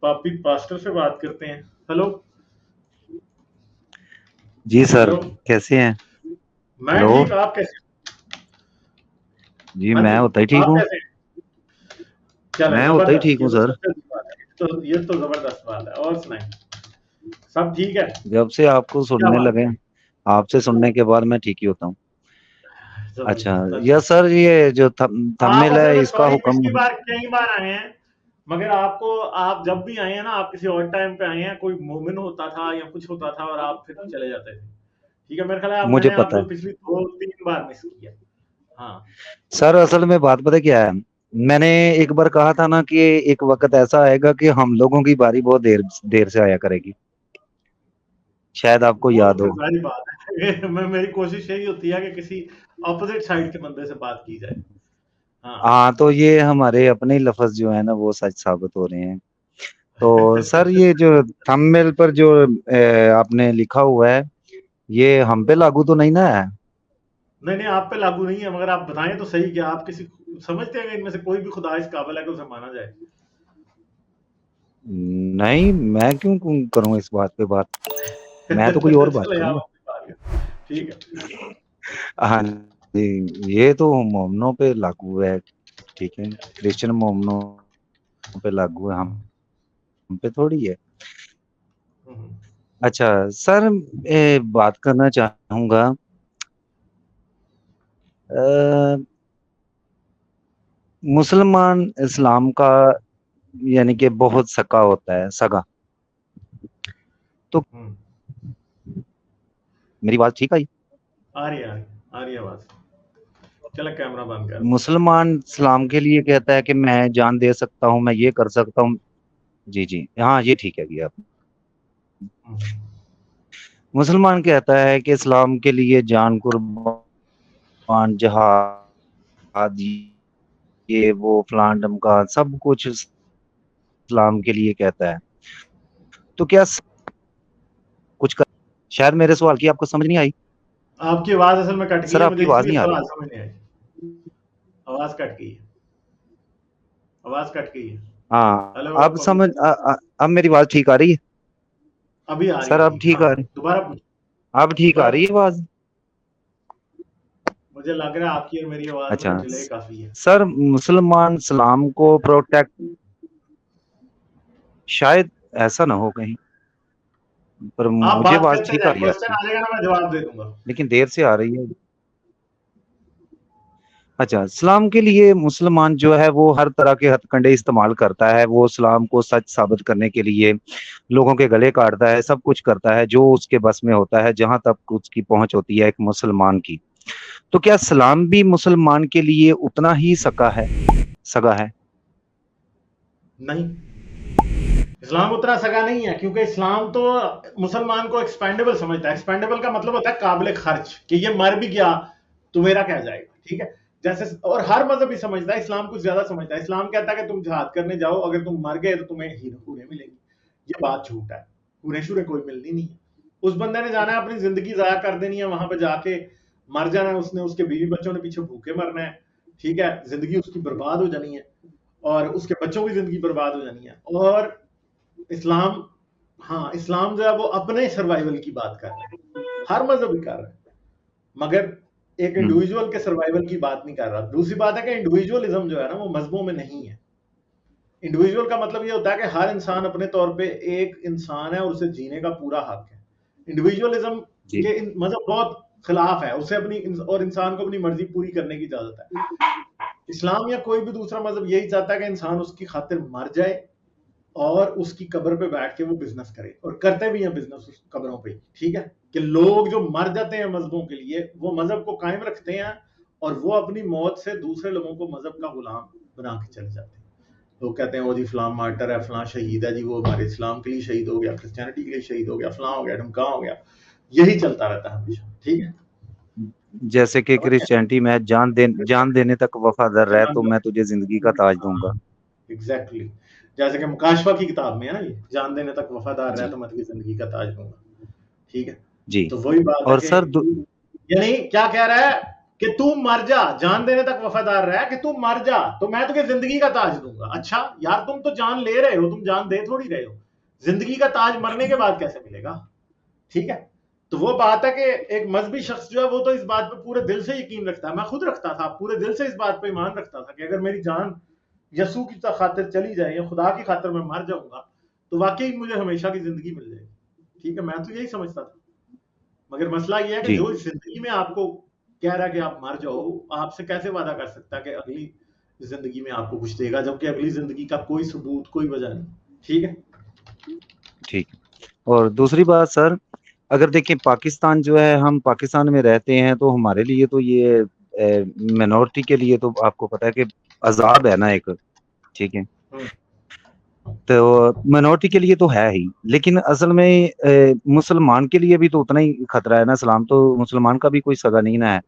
पापी पास्टर से बात करते हैं। हेलो। जी सर, हेलो। कैसे हैं? मैं हेलो। ठीक, आप कैसे? जी, हाँ मैं जी, उतना ही ठीक आप हूँ। कैसे हैं? चलो मैं उतना ही जबरदस्त, ठीक ये हूँ तो सर। सबसे अच्छी बात है। तो ये तो जबरदस्त बात है। और सुनाए, सब ठीक है? जब से आपको क्या सुनने बात लगे, आपसे सुनने के बाद मैं ठीक ही होता हूँ। है, अच्छा, जबरदस्त, यह अच्छा। सर, ये जो आप थंबनेल असल है में इसका सॉरी, पिछली हुक्म। बार कई बार आए हैं, मगर आपको, आप जब भी आए हैं ना, आप किसी और टाइम पे आए हैं, कोई मोमिन होता था या कुछ होता था और आप फिर चले जाते थे। ठीक है, मेरे ख्याल है आप मुझे मैंने पता आपको है पिछली 2-3 बार मिस किया। हाँ। सर, असल में बात पता क्या है। मैंने एक बार कहा था ना कि एक वक्त ऐसा आएगा कि हम लोगों की बारी बहुत देर देर से आया करेगी। शायद आपको वो तो याद फिर हो। सारी बात है। मैं, मेरी कोशिश यही होती है कि किसी अपोजिट साइड के बंदे से बात की जाए। हाँ। हाँ, तो ये हमारे अपने ही लफ्ज जो है ना वो सच साबित हो रहे हैं। तो सर, ये जो थंबनेल पर जो आपने लिखा हुआ है, ये हम पे लागू तो नहीं ना है? नहीं नहीं, आप पे लागू नहीं है, मगर आप बताएं तो सही, क्या आप किसी समझते हैं कि इनमें से कोई भी खुदा इस काबिल है कि उसे माना जाए? नहीं, मैं क्यों करूं इस बात पे बात। मैं तो कोई और बात चले आप करूंगा। अपनी बात करें। ठीक है। हाँ जी, ये तो मोमनों पे लागू है। ठीक है, क्रिश्चियन मोमनों पे लागू है, हम पे थोड़ी है। हम्म। अच्छा सर, बात करना चाहूंगा। अ, मुसलमान इस्लाम का यानी कि बहुत सका होता है, सगा। तो हम्म। मेरी बात ठीक आई? आ रही है, आ रही है आवाज। चलो कैमरा बंद कर। मुसलमान इस्लाम के लिए कहता है कि मैं जान दे सकता हूँ, मैं ये कर सकता हूँ। जी जी, हाँ, ये ठीक है भैया। हम्म। मुसलमान कहता है कि इस्लाम के लिए जान कुर्बान, जहाद, ये वो फलान ढमकान सब कुछ इस्लाम के लिए कहता है। तो क्या कुछ कर, शायद मेरे सवाल की आपको समझ नहीं आई। आपकी आवाज असल में कट गई सर, है, आपकी मुझे आवाज इसलिए नहीं आ रही। सवाल समझ नहीं आई। आवाज कट गई है, आवाज कट गई है। हाँ, हेलो। अब समझ अब मेरी आवाज ठीक आ रही है। अभी आ रही सर, है अब ठीक, ठीक हाँ। आ रही। दोबारा पूछ। अब ठीक आ दोबारा रही है पूछ। आवाज। मुझे लग रहा है आपकी और मेरी आवाज अच्छा में डिले काफी है। सर, मुसलमान इस्लाम को प्रोटेक्ट, शायद ऐसा ना हो कहीं, पर आप मुझे बात आवाज करते ठीक आ जाए, रही है क्वेश्चन आपकी, आ जाएगा ना, मैं जवाब दे दूंगा। लेकिन देर से आ रही है। अच्छा, इस्लाम के लिए मुसलमान जो है वो हर तरह के हथकंडे इस्तेमाल करता है। वो इस्लाम को सच साबित करने के लिए लोगों के गले काटता है, सब कुछ करता है जो उसके बस में होता है, जहां तक उसकी पहुंच होती है एक मुसलमान की। तो क्या इस्लाम भी मुसलमान के लिए उतना ही सका है, सगा है? नहीं, इस्लाम उतना सगा नहीं है, क्योंकि इस्लाम तो मुसलमान को एक्सपेंडेबल समझता है। एक्सपेंडेबल का मतलब होता है काबिल खर्च, कि ये मर भी गया तो मेरा क्या जाएगा। ठीक है, जैसे, और हर मजहब भी समझता है, इस्लाम कुछ ज्यादा समझता है। इस्लाम कहता है कि तुम जिहाद करने जाओ, अगर तुम मर गए तो तुम्हें हीरे मिलेंगी। ये बात झूठ है, पूरे शूरे कोई मिलनी नहीं है। उस बंदे ने जाना है, अपनी जिंदगी जाया कर देनी है, वहां पर जाके मर जाना है उसने, उसके बीवी बच्चों ने पीछे भूखे मरना है। ठीक है, जिंदगी उसकी बर्बाद हो जानी है, और उसके बच्चों की जिंदगी बर्बाद हो जानी है। और इस्लाम, हाँ, इस्लाम जो है वो अपने सर्वाइवल की बात कर रहा है, हर मजहब भी कर रहा है, मगर एक हम्म। इंडिविजुअल के सर्वाइवल की बात नहीं कर रहा। दूसरी बात है कि इंडिविजुअलिज्म जो है ना वो मजहबों में नहीं है। इंडिविजुअल का मतलब ये होता है कि हर इंसान अपने तौर पे एक इंसान है और उसे जीने का पूरा हक है। इंडिविजुअलिज्म जी। के मजहब बहुत खिलाफ है, उसे अपनी और इंसान को अपनी मर्जी पूरी करने की इजाजत है। इस्लाम या कोई भी दूसरा मजहब यही चाहता है कि इंसान उसकी खातिर मर जाए और उसकी कब्र पे बैठ के वो बिजनेस करे, और करते भी हैं बिजनेस उस कब्रों पे। ठीक है, कि लोग जो मर जाते हैं मजहबों के लिए, वो मजहब को कायम रखते हैं, और वो अपनी मौत से दूसरे लोगों को मजहब का गुलाम बना के चले जाते हैं। लोग कहते हैं वो जी फलां मार्टर है, फलां शहीद है जी, वो हमारे इस्लाम के लिए शहीद हो गया, क्रिश्चियनिटी के लिए शहीद हो गया, फलां हो गया, ढमका हो गया। यही चलता रहता है हमेशा। ठीक है, जैसे कि समझ गए? क्रिश्चियनिटी में जान देने तक वफादार रह जान तो दो। मैं तुझे जिंदगी का ताज दूंगा। हाँ, एग्जैक्टली exactly। जैसे कि मुकाशवा की किताब में है ना, ये जान देने तक वफादार रहे जी तो मैं तेरी जिंदगी का ताज दूंगा। ठीक है, जी। तो वही बात है और कि सर यानी क्या कह रहा है, कि तू मर जा, जान देने तक वफादार रहा, कि तू मर जा तो मैं तुझे जिंदगी का ताज दूंगा। अच्छा यार, तुम तो जान ले रहे हो, तुम जान दे थोड़ी रहे हो, जिंदगी का ताज मरने के बाद कैसे मिलेगा? ठीक है, तो वो बात है कि एक मजहबी शख्स जो है वो तो इस बात पे पूरे दिल से यकीन रखता है, मैं खुद रखता था, पूरे दिल से इस बात पे ईमान रखता था कि अगर मेरी जान यसू की खातिर चली जाए या खुदा की खातिर मैं मर जाऊंगा तो वाकई मुझे हमेशा की जिंदगी मिल जाएगी। ठीक है, मैं तो यही समझता था। मगर मसला ये है कि जी जो जिंदगी में आपको कह रहा है कि आप मर जाओ, आपसे कैसे वादा कर सकता है कि अगली जिंदगी में आपको कुछ देगा, जबकि अगली जिंदगी का कोई सबूत, कोई वजह नहीं। ठीक है, ठीक। और दूसरी बात सर, अगर देखें पाकिस्तान जो है, हम पाकिस्तान में रहते हैं तो हमारे लिए तो ये मिनॉरिटी के लिए तो आपको पता है कि अजाब है ना एक। ठीक है, हम्म, तो मिनॉरिटी के लिए तो है ही, लेकिन असल में मुसलमान के लिए भी तो उतना ही खतरा है ना। इस्लाम तो मुसलमान का भी कोई सगा नहीं ना है,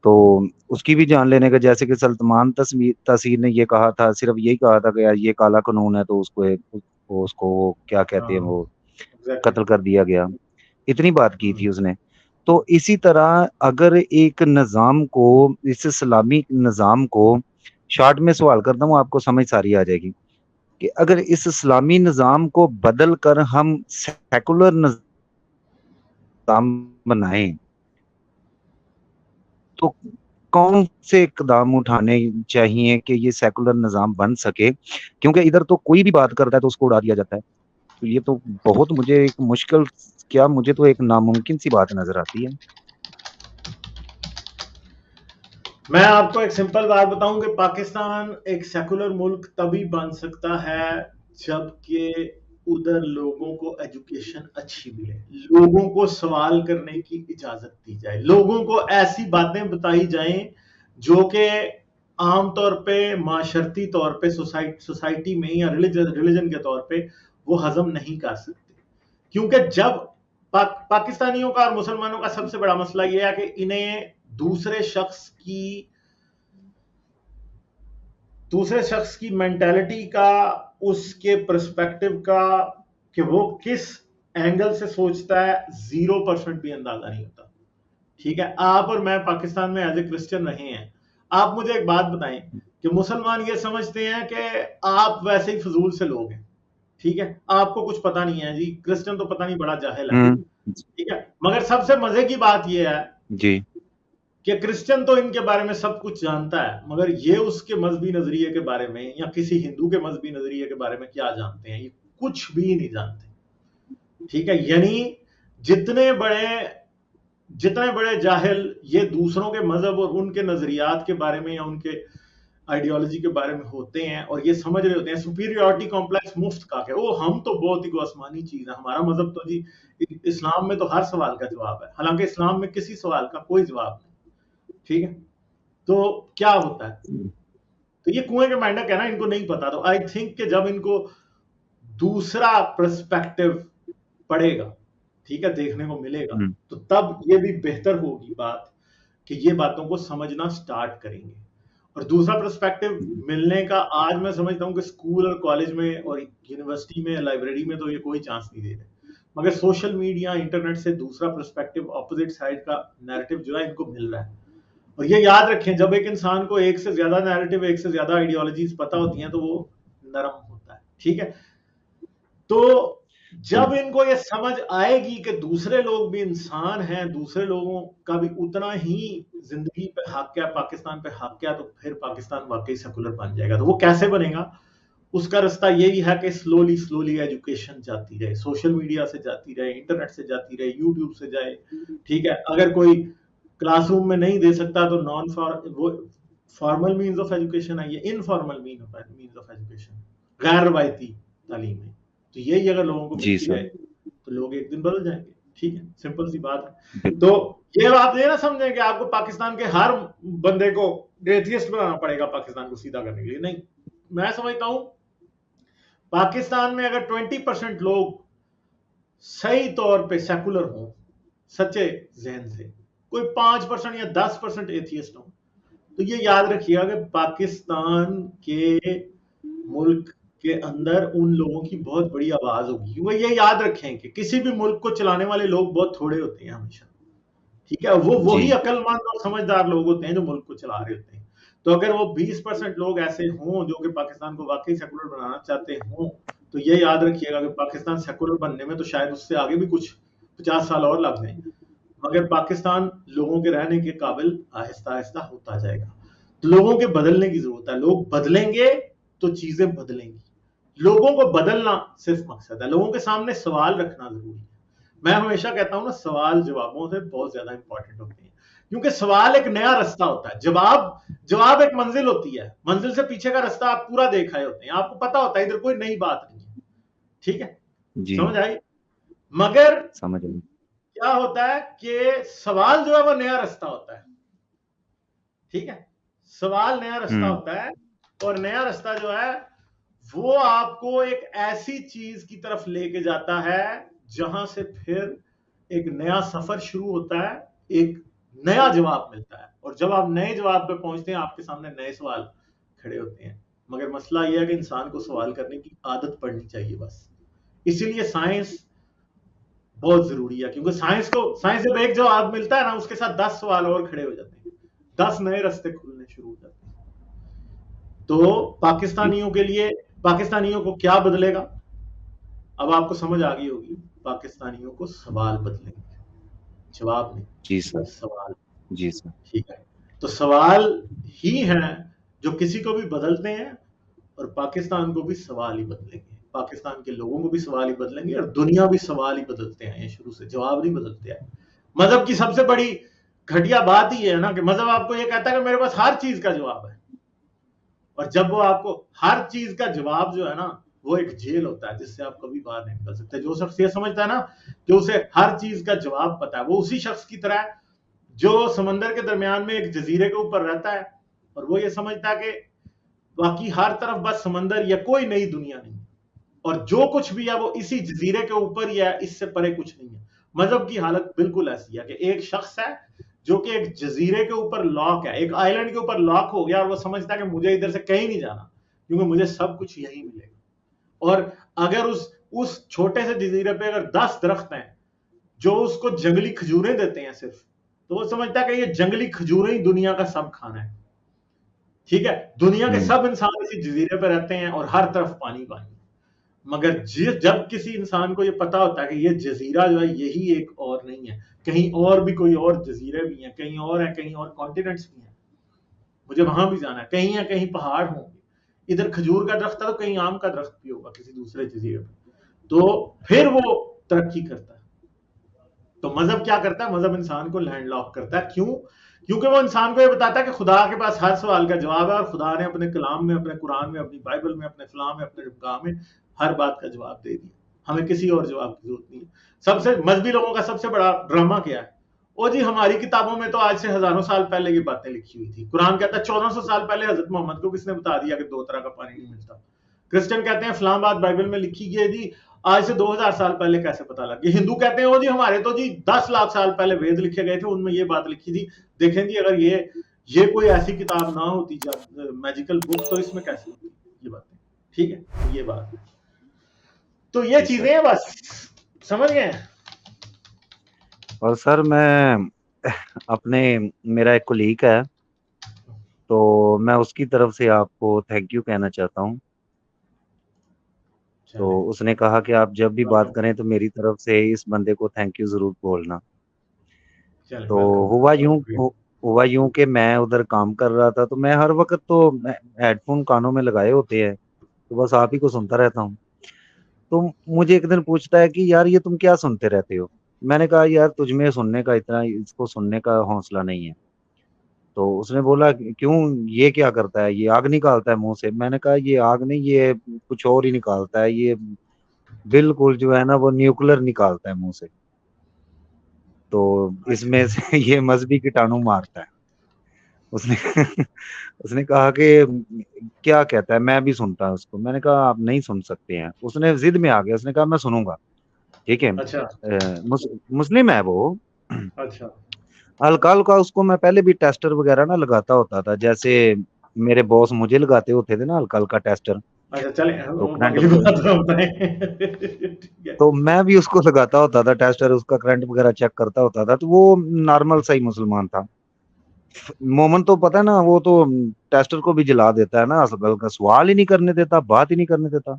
तो उसकी भी जान लेने का, जैसे कि सल्तमान तसीर ने ये कहा था, सिर्फ यही कहा था कि यार ये काला कानून है, तो उसको वो क्या कहते हैं, वो एग्जैक्टली। कत्ल कर दिया गया। इतनी बात की हम्म, थी उसने। तो इसी तरह अगर एक निज़ाम को, इस इस्लामी निज़ाम को, शॉर्ट में सवाल करता हूँ, आपको समझ सारी आ जाएगी, कि अगर इस इस्लामी निज़ाम को बदल कर हम सेकुलर निज़ाम बनाएं, तो कौन से इकदाम उठाने चाहिए कि ये सेकुलर निज़ाम बन सके? क्योंकि इधर तो कोई भी बात करता है तो उसको उड़ा दिया जाता है। तो ये तो बहुत मुझे एक मुश्किल, क्या मुझे तो एक नामुमकिन सी बात नजर आती है। मैं आपको एक सिंपल बात बताऊं कि पाकिस्तान एक सेकुलर मुल्क तभी बन सकता है जबकि उधर लोगों को एजुकेशन अच्छी मिले, लोगों को सवाल करने की इजाजत दी जाए, लोगों को ऐसी बातें बताई जाएं जो कि आमतौर पे माशरती तौर पे सोसाइटी में या रिलीजन के तौर पे वो हजम नहीं कर सकते। क्योंकि जब पाकिस्तानियों का और मुसलमानों का सबसे बड़ा मसला यह है कि इन्हें दूसरे शख्स की दूसरे शख्स की मेंटेलिटी का, उसके पर्सपेक्टिव का, कि वो किस एंगल से सोचता है, 0% भी अंदाजा नहीं होता। ठीक है, आप और मैं पाकिस्तान में एज ए क्रिश्चियन रहे हैं, आप मुझे एक बात बताएं कि मुसलमान ये समझते हैं कि आप वैसे ही फजूल से लोग हैं। ठीक है, आपको कुछ पता नहीं है जी, क्रिश्चियन तो पता नहीं बड़ा जाहिल है। हम्म। ठीक है, मगर सबसे मजे की बात यह है जी। कि क्रिश्चियन तो इनके बारे में सब कुछ जानता है, मगर ये उसके मजहबी नजरिए के बारे में या किसी हिंदू के मजहबी नजरिए के बारे में क्या जानते हैं? ये कुछ भी नहीं जानते। ठीक है, यानी जितने बड़े जितने बड़े जाहिल ये दूसरों के मजहब और उनके नजरियात के बारे में या उनके आइडियोलॉजी के बारे में होते हैं और ये समझ रहे होते हैं सुपीरियरिटी कॉम्प्लेक्स मुफ्त का, कि ओ हम तो बहुत ही आसमानी चीज है, हमारा मजहब तो जी, इस्लाम में तो हर सवाल का जवाब है, हालांकि इस्लाम में किसी सवाल का कोई जवाब नहीं। ठीक है, तो क्या होता है? तो ये कुएं के मेंढक है ना, इनको नहीं पता। तो आई थिंक कि जब इनको दूसरा पर्सपेक्टिव पड़ेगा, ठीक है, देखने को मिलेगा, हम्म। तो तब ये भी बेहतर होगी बात कि ये बातों को समझना स्टार्ट करेंगे। और दूसरा पर्सपेक्टिव मिलने का आज मैं समझता हूं कि स्कूल और कॉलेज में और यूनिवर्सिटी में, लाइब्रेरी में तो ये कोई चांस नहीं दे रहे, मगर सोशल मीडिया, इंटरनेट से दूसरा पर्सपेक्टिव, ऑपोजिट साइड का नैरेटिव जो है इनको मिल रहा है। और ये याद रखें, जब एक इंसान को एक से ज्यादा नैरेटिव, एक से ज्यादा आइडियोलॉजीज पता होती हैं तो वो नरम होता है। ठीक है, तो जब इनको ये समझ आएगी कि दूसरे लोग भी इंसान हैं, दूसरे लोगों का भी उतना ही जिंदगी पे हक है, पाकिस्तान पे हक है, तो फिर पाकिस्तान वाकई सेकुलर बन जाएगा। तो वो कैसे बनेगा? उसका रास्ता यही है कि स्लोली स्लोली एजुकेशन जाती रहे, सोशल मीडिया से जाती रहे, इंटरनेट से जाती रहे, यूट्यूब से जाए। ठीक है, अगर कोई क्लासरूम में नहीं दे सकता तो नॉन वो फॉर्मल मीन्स ऑफ एजुकेशन है, ये इनफॉर्मल मीन्स ऑफ एजुकेशन, गैर रवायती तालीम है। तो यही अगर लोगों को जी मिलती सर। रहे तो लोग एक दिन बदल जाएंगे। ठीक है, सिंपल सी बात है। बिल- तो ये बात ये ना समझें कि आपको पाकिस्तान के हर बंदे को एथियस्ट बनाना पड़ेगा पाकिस्तान को सीधा करने के लिए, नहीं। मैं समझता हूं पाकिस्तान में अगर 20% लोग सही तौर पे सेकुलर हों, सच्चे जहन से, कोई 5% या 10% एथियस्ट हो, तो ये याद रखिएगा कि पाकिस्तान के मुल्क के अंदर उन लोगों की बहुत बड़ी आवाज होगी। वो ये याद रखें कि किसी भी मुल्क को चलाने वाले लोग बहुत थोड़े होते हैं हमेशा। ठीक है, वो जी वही अक्लमंद और समझदार लोग होते हैं जो मुल्क को चला रहे होते हैं। तो अगर वो 20% लोग ऐसे हों जो कि पाकिस्तान को वाकई सेकुलर बनाना चाहते हों, तो ये याद रखिएगा कि पाकिस्तान सेकुलर बनने में तो शायद उससे आगे भी कुछ 50 साल और लग जाएं, मगर पाकिस्तान लोगों के रहने के काबिल आहिस्ता आहिस्ता होता जाएगा। तो लोगों के बदलने की जरूरत है, लोग बदलेंगे तो चीजें बदलेंगी। लोगों को बदलना सिर्फ मकसद है, लोगों के सामने सवाल रखना जरूरी है। मैं हमेशा कहता हूं ना, सवाल जवाबों से बहुत ज्यादा इंपॉर्टेंट होते हैं, क्योंकि सवाल एक नया रास्ता होता है, जवाब एक मंजिल होती है, मंजिल से पीछे का रास्ता आप पूरा देख आए होते हैं, आपको पता होता है इधर कोई नई बात नहीं है। ठीक है, जी समझ आई। मगर समझ गए। क्या होता है कि सवाल जो है वो नया रास्ता होता है। ठीक है, सवाल नया रास्ता हम्म। होता है, और नया रास्ता जो है वो आपको एक ऐसी चीज की तरफ लेके जाता है जहां से फिर एक नया सफर शुरू होता है, एक नया जवाब मिलता है, और जब आप नए जवाब पे पहुंचते हैं आपके सामने नए सवाल खड़े होते हैं। मगर मसला यह है कि इंसान को सवाल करने की आदत पड़नी चाहिए बस। इसीलिए साइंस बहुत जरूरी है, क्योंकि साइंस जब एक जवाब मिलता है ना, उसके साथ 10 सवाल और खड़े हो जाते हैं, 10 नए रास्ते खुलने शुरू हो जाते हैं। तो जी पाकिस्तानियों को क्या बदलेगा, अब आपको समझ आ गई होगी। पाकिस्तानियों को सवाल बदलेंगे, जवाब नहीं, जी सर। सवाल। जी सर। ठीक है, तो सवाल ही हैं जो किसी को भी बदलते हैं, और पाकिस्तान को भी सवाल ही बदलेंगे, पाकिस्तान के लोगों को भी सवाल ही बदलेंगे, और दुनिया भी सवाल ही बदलते हैं, ये शुरू से जवाब नहीं बदलते हैं। मजहब की सबसे बड़ी घटिया बात ही है ना कि मजहब आपको ये कहता है कि मेरे पास हर चीज का जवाब है, और जब वो आपको हर चीज का जवाब जो है ना, वो एक जेल होता है जिससे आप कभी बाहर नहीं निकल सकते। जो शख्स ये समझता है ना कि उसे हर चीज का जवाब पता है, वो उसी शख्स की तरह है जो समंदर के दरमियान में एक जजीरे के ऊपर रहता है, और वो ये समझता है कि बाकी हर तरफ बस समंदर या कोई नई दुनिया नहीं है, और जो कुछ भी है वो इसी जजीरे के ऊपर ही है, इससे परे कुछ नहीं है। मजहब की हालत बिल्कुल ऐसी है कि एक शख्स है जो कि एक जजीरे के ऊपर लॉक है, एक आइलैंड के ऊपर लॉक हो गया, और वो समझता है कि मुझे इधर से कहीं नहीं जाना क्योंकि मुझे सब कुछ यही मिलेगा। और अगर उस छोटे से जजीरे पे अगर 10 दरख्त हैं जो उसको जंगली खजूरें देते हैं सिर्फ, तो वो समझता है कि ये जंगली खजूरें ही दुनिया का सब खाना है। ठीक है, दुनिया के हम्म। सब इंसान इसी जजीरे पे रहते हैं और हर तरफ पानी पानी। मगर जब किसी इंसान को ये पता होता है कि ये जजीरा जो है यही एक और नहीं है, कहीं और भी कोई और जजीरे भी हैं, कहीं और है, कहीं और कॉन्टिनेंट्स भी हैं, मुझे वहां भी जाना है, कहीं या कहीं पहाड़ होंगे, इधर खजूर का दरख्त है तो कहीं आम का दरख्त भी होगा किसी दूसरे जजीरे पर, तो फिर वो तरक्की करता है। तो मजहब क्या करता है, मजहब इंसान को लैंडलॉक करता है। क्यों? क्योंकि वो इंसान को ये बताता है कि खुदा के पास हर सवाल का जवाब है, और खुदा ने अपने कलाम में, अपने कुरान में, अपनी बाइबल में, अपने फलाम में, अपने गाँव में हर बात का जवाब दे दिया। हमें किसी और जवाब की जरूरत नहीं है। सबसे मजहबी लोगों का सबसे बड़ा ड्रामा क्या है? ओ जी, हमारी किताबों में तो आज से हजारों साल पहले की बातें लिखी हुई थी। कुरान कहता है 1400 साल पहले हजरत मोहम्मद को किसने बता दिया कि 2 तरह का पानी नहीं मिलता। क्रिश्चियन कहते हैं फलां बात बाइबल में लिखी गई थी, आज से 2000 साल पहले कैसे पता लग गया। हिंदू कहते हैं ओ जी, हमारे तो जी 10 लाख साल पहले वेद लिखे गए थे, उनमें ये बात लिखी थी। देखें जी, अगर ये कोई ऐसी किताब ना होती, मैजिकल बुक, तो इसमें कैसे होती ये बातें। ठीक है, ये बात है। तो ये जी चीजें सर। हैं, बस समझ गए। और सर मैं अपने मेरा एक कोलीग है, तो मैं उसकी तरफ से आपको थैंक यू कहना चाहता हूँ। तो चले उसने कहा कि आप जब भी बात करें तो मेरी तरफ से इस बंदे को थैंक यू जरूर बोलना। चले, तो वेलकम, हुआ बहुत यूं शुक्रिया। हु- हुआ यूं कि मैं उधर काम कर रहा था, तो मैं हर वक्त तो हेडफोन कानों में लगाए होते हैं, तो बस आप ही को सुनता रहता हूँ। तो मुझे एक दिन पूछता है कि यार ये तुम क्या सुनते रहते हो। मैंने कहा यार तुझ में सुनने का इतना, इसको सुनने का हौसला नहीं है। तो उसने बोला क्यों, ये क्या करता है, ये आग निकालता है मुंह से। मैंने कहा ये आग नहीं, ये कुछ और ही निकालता है, ये बिल्कुल जो है ना वो न्यूक्लियर निकालता है मुंह से। तो अच्छा, इसमें से ये मजहबी कीटाणु मारता है। उसने उसने कहा कि क्या कहता है, मैं भी सुनता हूँ उसको। मैंने कहा आप नहीं सुन सकते हैं। उसने जिद में आ गया, उसने कहा मैं सुनूंगा। ठीक है, अच्छा, मुस्लिम है वो। अच्छा, हल्का हल्का उसको मैं पहले भी टेस्टर वगैरह ना लगाता होता था, जैसे मेरे बॉस मुझे लगाते होते थे ना हल्का हल्का टेस्टर। अच्छा चले, तो वो करंट अगली बात में बताएं। ठीक है। तो मैं भी उसको लगाता होता था टेस्टर, उसका करंट वगैरह चेक करता होता था, तो वो नॉर्मल सही मुसलमान था। मोमन तो पता है ना, वो तो टेस्टर को भी जला देता है ना, सवाल ही नहीं करने देता, बात ही नहीं करने देता।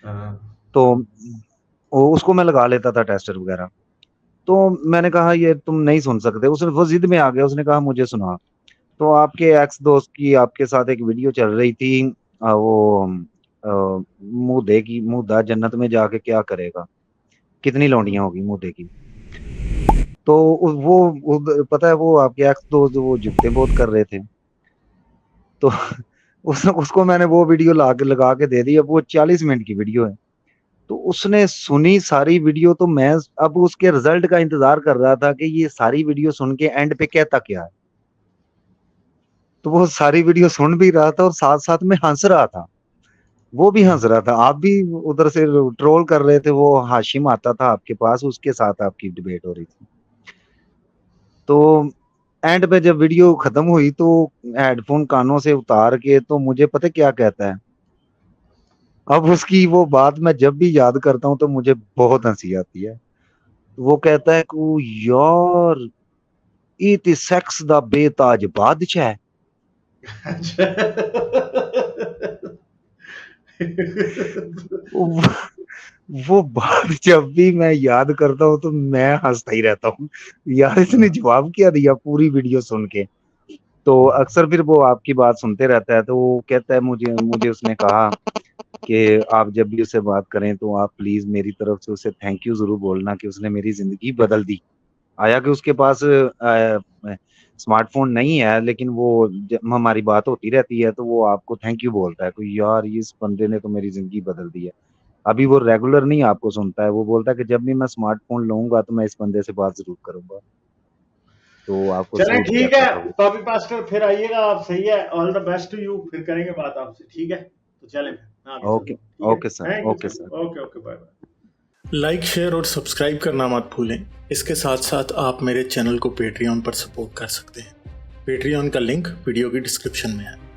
हाँ। तो उसको मैं लगा लेता था टेस्टर वगैरह। तो मैंने कहा ये तुम नहीं सुन सकते, उसने वो जिद में आ गया, उसने कहा मुझे सुना। तो आपके एक्स दोस्त की आपके साथ एक वीडियो चल रही थी, वो मुंह की मुंह जन्नत में जाके क्या करेगा, कितनी लौंडियां होगी मुंह की। तो पता है वो आपके एक्स दोस्त वो जुगते बहुत कर रहे थे। तो उसको मैंने वो वीडियो लगा के दे दी। अब वो 40 मिनट की वीडियो है। तो उसने सुनी सारी वीडियो, तो मैं अब उसके रिजल्ट का इंतजार कर रहा था कि ये सारी वीडियो सुन के एंड पे कहता क्या है। तो वो सारी वीडियो सुन भी रहा था और साथ साथ में हंस रहा था, वो भी हंस रहा था, आप भी उधर से ट्रोल कर रहे थे। वो हाशिम आता था आपके पास, उसके साथ आपकी डिबेट हो रही थी। तो एंड पे जब वीडियो खत्म हुई तो हेडफोन कानों से उतार के तो मुझे पता क्या कहता है। अब उसकी वो बात मैं जब भी याद करता हूँ तो मुझे बहुत हंसी आती है। वो कहता है कि यार इति सेक्स दा बेताज बादशाह। अच्छा। वो वो बात जब भी मैं याद करता हूँ तो मैं हंसता ही रहता हूँ। यार इसने जवाब क्या दिया पूरी वीडियो सुन के। तो अक्सर फिर वो आपकी बात सुनते रहता है, तो वो कहता है मुझे मुझे उसने कहा कि आप जब भी उससे बात करें तो आप प्लीज मेरी तरफ से उसे थैंक यू जरूर बोलना कि उसने मेरी जिंदगी बदल दी। आया कि उसके पास स्मार्टफोन नहीं है, लेकिन वो जब हमारी बात होती रहती है तो वो आपको थैंक यू बोलता है कि यार इस बंदे ने तो मेरी जिंदगी बदल दी है। अभी वो रेगुलर नहीं आपको सुनता है, वो बोलता है कि जब भी मैं स्मार्टफोन लूंगा तो मैं इस बंदे से बात जरूर करूंगा। तो आपको चलें सलूट ठीक कहता है, था वो। कॉपी पास्टर फिर आइएगा आप, सही है, all the best to you, फिर करेंगे बात आपसे, ठीक है। तो चलें फिर, मैं अभी चलता ओके। हूँ, ठीक है, okay sir. Thank you okay sir, sir. Okay okay, bye bye. Like share और सब्सक्राइब करना मत भूलें। इसके साथ साथ आप मेरे चैनल को पेट्रियन पर सपोर्ट कर सकते हैं। पेट्रियन का लिंक वीडियो की डिस्क्रिप्शन में है।